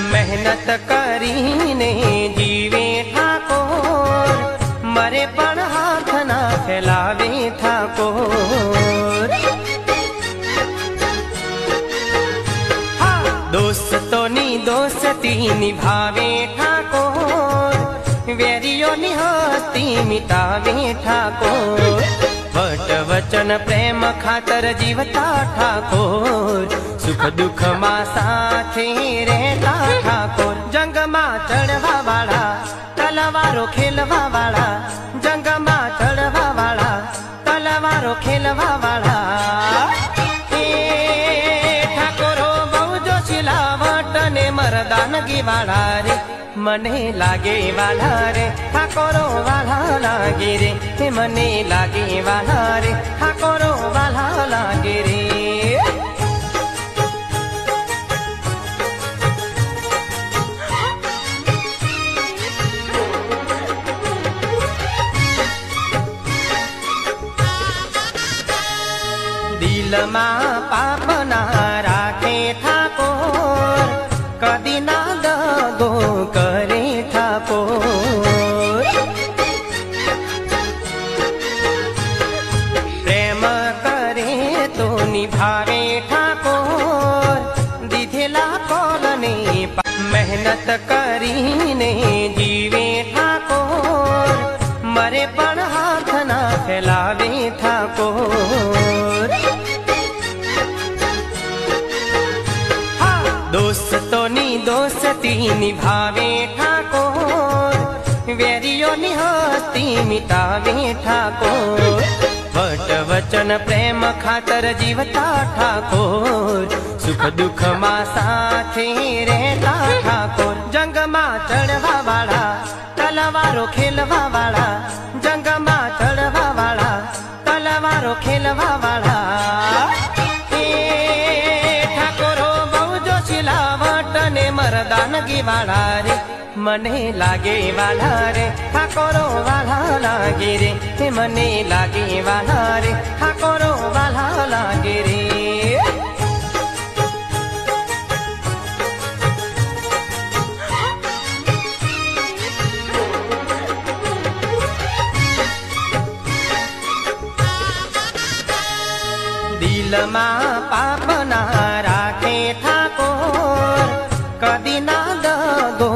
मेहनत करीने जीवे ठाकोर, मरे पण हाथ ना फैलावे ठाकोर। दोस्तोनी दोस्ती निभावे ठाकोर, वेरियोनी हस्ती मिटावे ठाकोर। वट वचन प्रेम खातर जीवता ठाकोर, सुख दुख मा साथे रहता ठाकोर। जंग मा चढ़वा वाला, तलवारो खेलवा वाला, जंग मा चढ़वा वाला, तलवारो खेलवा वाला। ठाकोरो बहु जोशीला वट ने मरदानगी वाला रे, मने लागे वाला रे ठाकोरो वाला लागे रे, हे मने लागे वाला रे ठाकोरो वाला लागे रे। दिल मा पाप ना राखे ठाकोर, कदी ना दगो करे ठाकोर। प्रेम करे तो निभावे ठाकोर, दीधेला कोलने मेहनत करीने जीवे ठाकोर, मरे पण हाथ ना फैलावे ठाकोर। दोस्तोनी दोस्ती निभावे ठाकोर, वेरियोनी हस्ती मिटावे ठाकोर। वट वचन प्रेम खातर जीवता ठाकोर, सुख दुख मा साथे रहता ठाकोर। जंग मा चढ़वा वाला, तलवारो खेलवा वाला, जंग मा चढ़वा वाला, तलवारो खेलवा वाला। मरदानगी वाला रे, मने लागे वाला रे ठाकोरो वाला लागे रे, हे मने लागे वाला रे ठाकोरो वाला लागे रे। दिल मा पाप ना राखे ठाकोर, कदी ना दगो